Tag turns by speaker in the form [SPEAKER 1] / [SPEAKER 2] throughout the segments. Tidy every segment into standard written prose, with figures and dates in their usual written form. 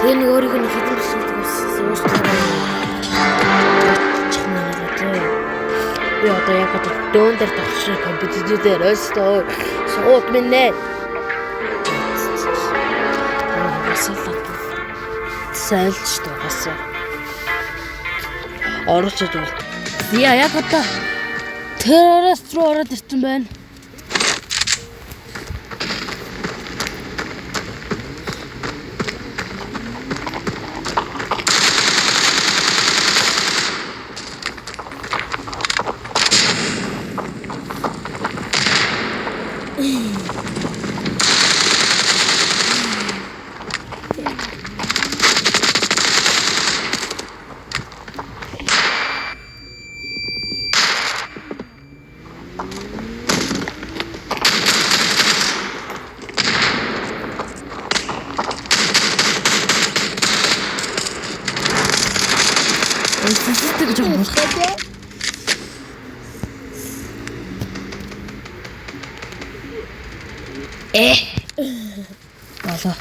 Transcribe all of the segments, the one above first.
[SPEAKER 1] Энэ өөрийг нь хэдэн бишрээд уусчихсан. Би одоо яг одоо дөөн дээр тавьчих компьютер дээр өстөө сууд минь нэ. Сэлж дуусаа. Оролцож бол. Яа яг одоо террорист руу ороод ирсэн байна. Сэтгэж жоо болох. Болоо.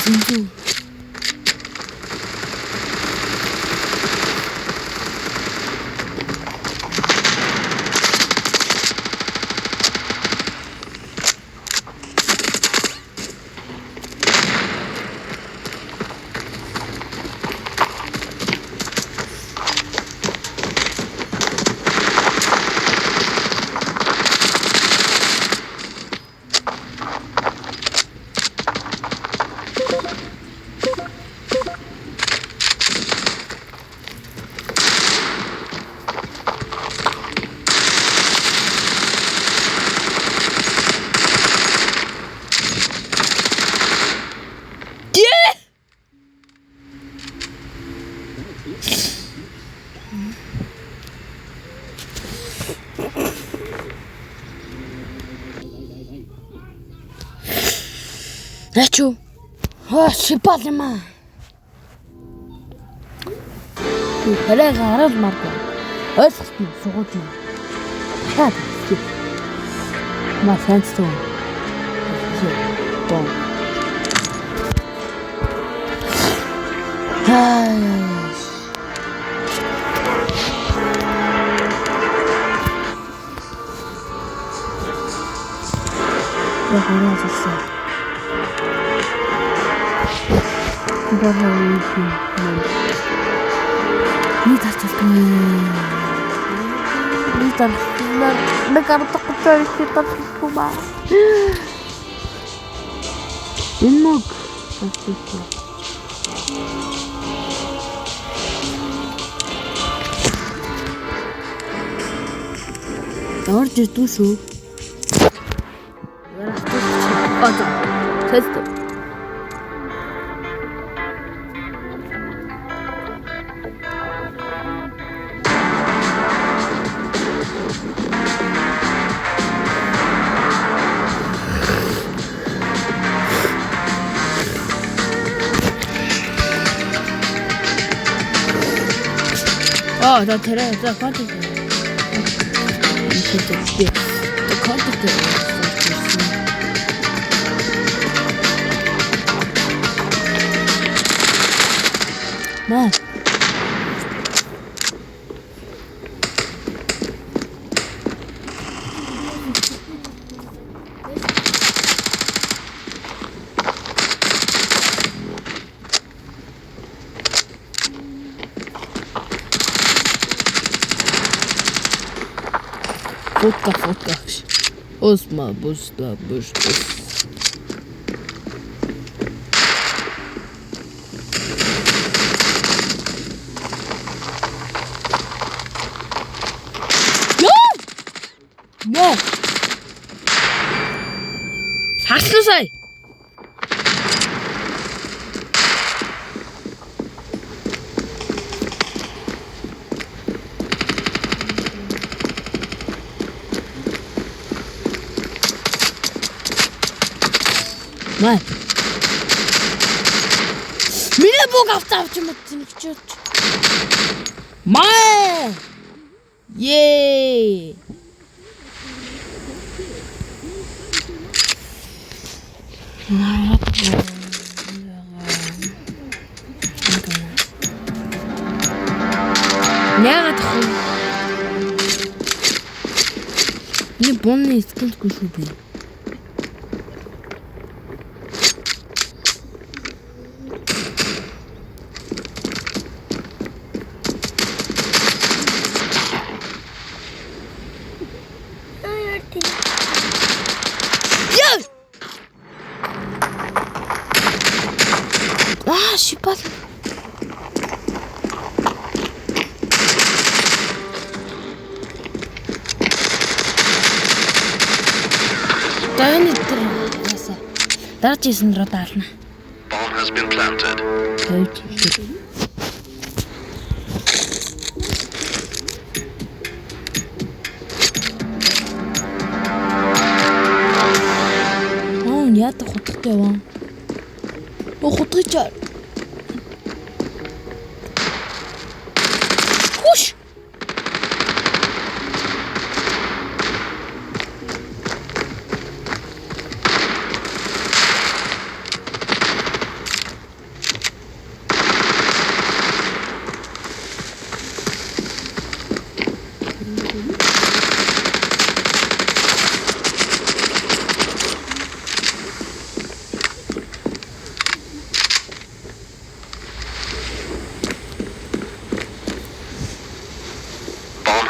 [SPEAKER 1] Зинзүү. Рачу. Шипал юм. Хэрэг хараад маргаа. Ойлголт нь сугууд юм. Дахиад хэлээ. Маа сэнцтэй. Бом. Орж идүү шүү. Тест. 나 테레 자 컨텐츠. 이게 또 컨텐츠. 네. Фотка. Осма, буста. 뭐? 샀으세요? Маа. Миний бог авч юм чинь. Маа. Yay! Яагаад вэ? Энэ бонны скингүй шүү би. Шипал. Дараагийн руу даална.
[SPEAKER 2] Bomb has been planted.
[SPEAKER 1] Яадаг хутгатай яваа. Хутгаж. Хуш.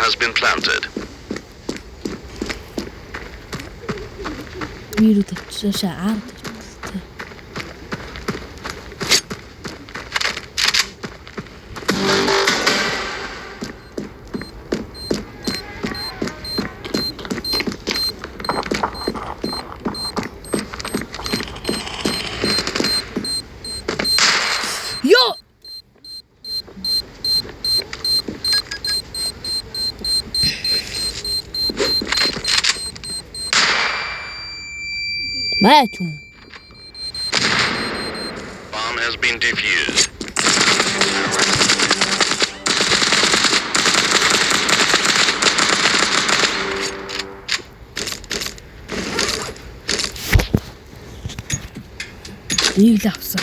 [SPEAKER 2] Has been planted.
[SPEAKER 1] Миру тавьчихсан ард. Йо! Мачум.
[SPEAKER 2] Bomb has been defused.
[SPEAKER 1] Ийгл авсан.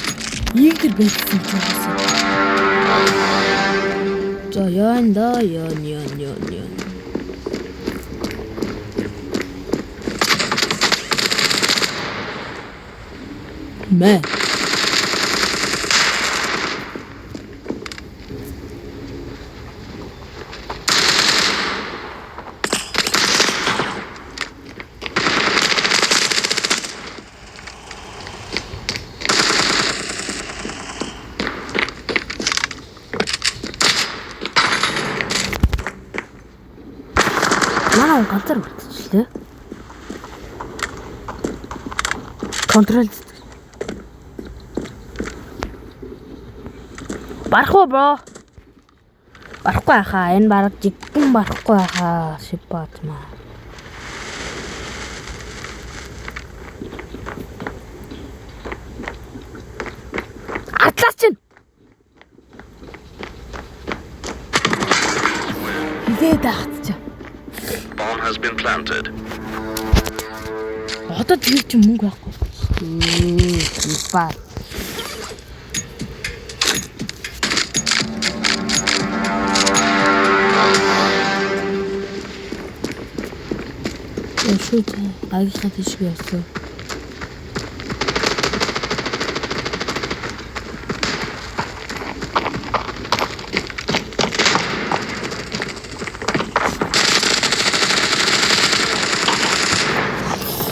[SPEAKER 1] Ийгл байсан ч байсан. За яан да яан. Мэ. Манай ганцаар үлдчихлээ. Контрол. Барахгүй бро. Барахгүй хаа. Энэ бараг жигэн барахгүй хаа. Шипат маа. Атлас чинь. Хизээ даахчих.
[SPEAKER 2] Bomb has been planted.
[SPEAKER 1] Одоо тэр чинь мөнгө байхгүй. Шипат. Шут агийнхаа тийшгүй явсан.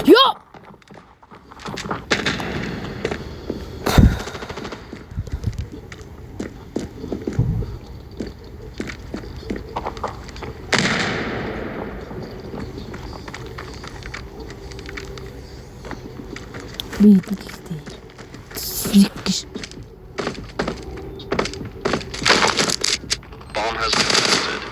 [SPEAKER 1] Йо! Видите? Зикш.
[SPEAKER 2] Bomb has been planted.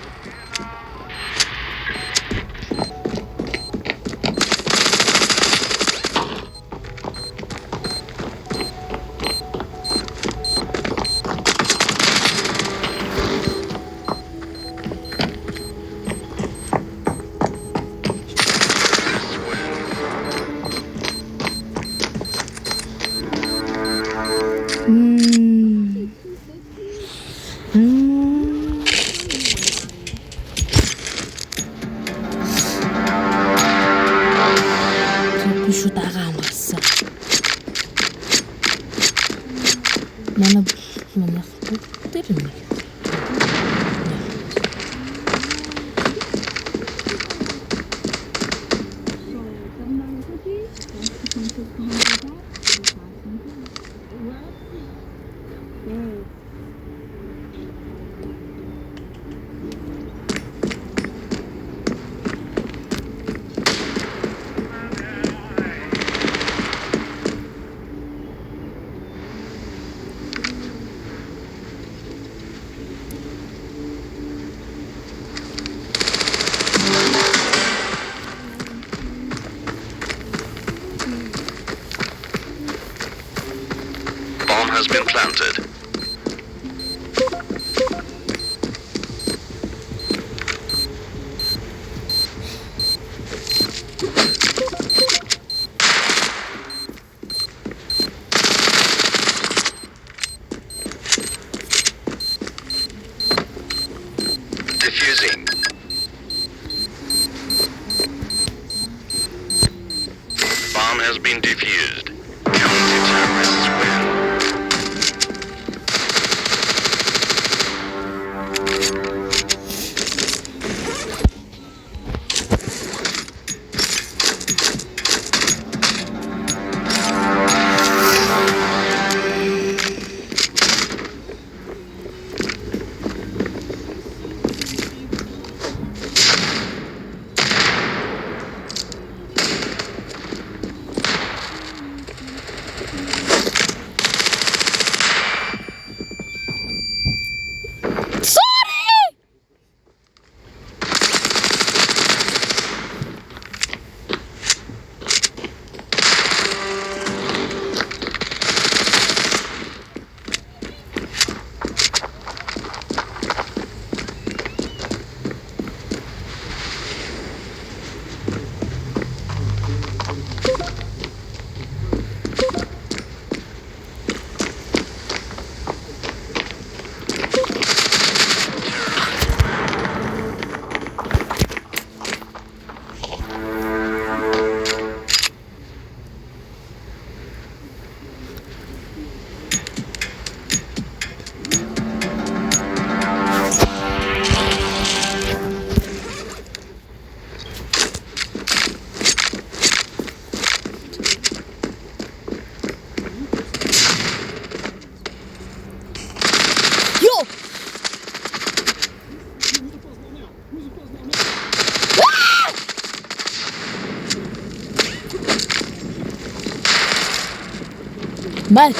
[SPEAKER 1] Би шүү дагаа амарсан. Манай бүгд нэг.
[SPEAKER 2] Bomb has been planted. Defusing. Bomb has been defused. Counter-terrorists win. Mal.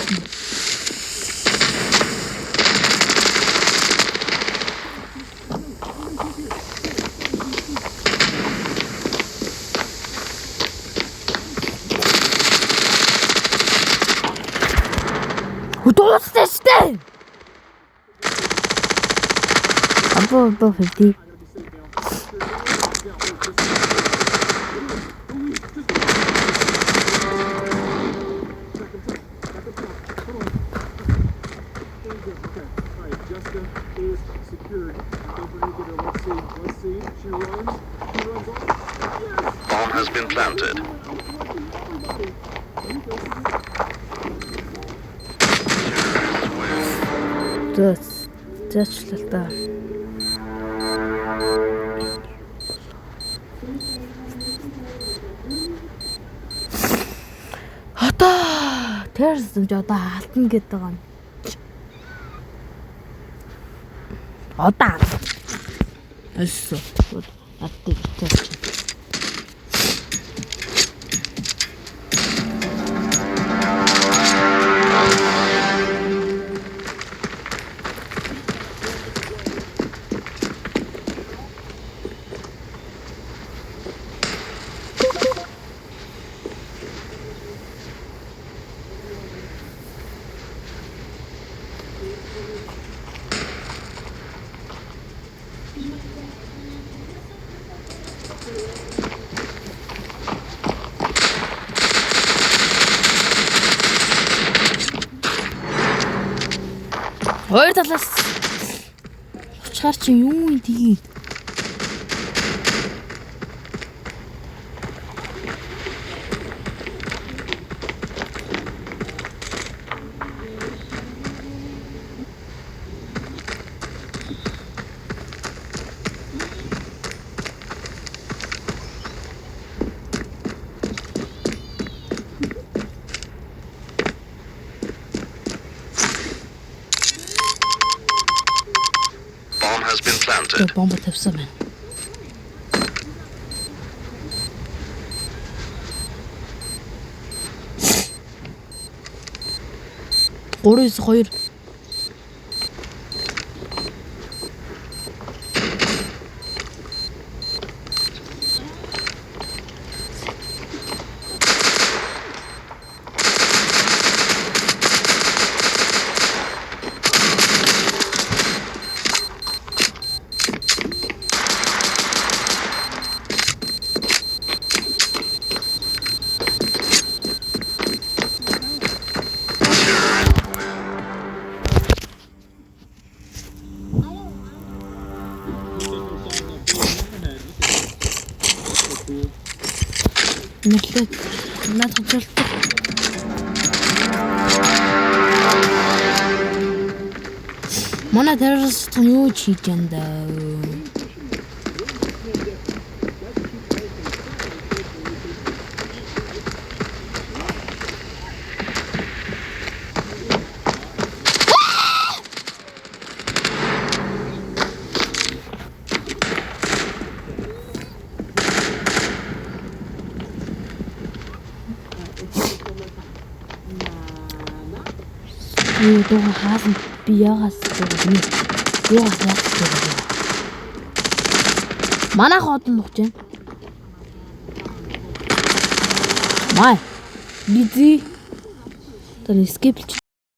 [SPEAKER 2] Удалстай штэ. Або хэвдий.
[SPEAKER 3] Is secured. Let's see. She runs off. Yes.
[SPEAKER 2] Bomb has been planted.
[SPEAKER 1] Заачлал та. Одоо тэрс одоо алтна гэдэг байгаа юм. Одоо эсо атtik чач. Хоёр талаас чаар чи юу юм тгий.
[SPEAKER 2] Bomb has been planted.
[SPEAKER 1] Бомба тавьсан байна. Өөрөө 2 нэрлээ. Наад хэмжээлтэй. Манай террорист юу хийж юм даа. Юу дуу хаасан би яагаас дуугав. Юугаас дуугав. Манай хот нь нухж байна. Май. Бизи. Тэр скиплч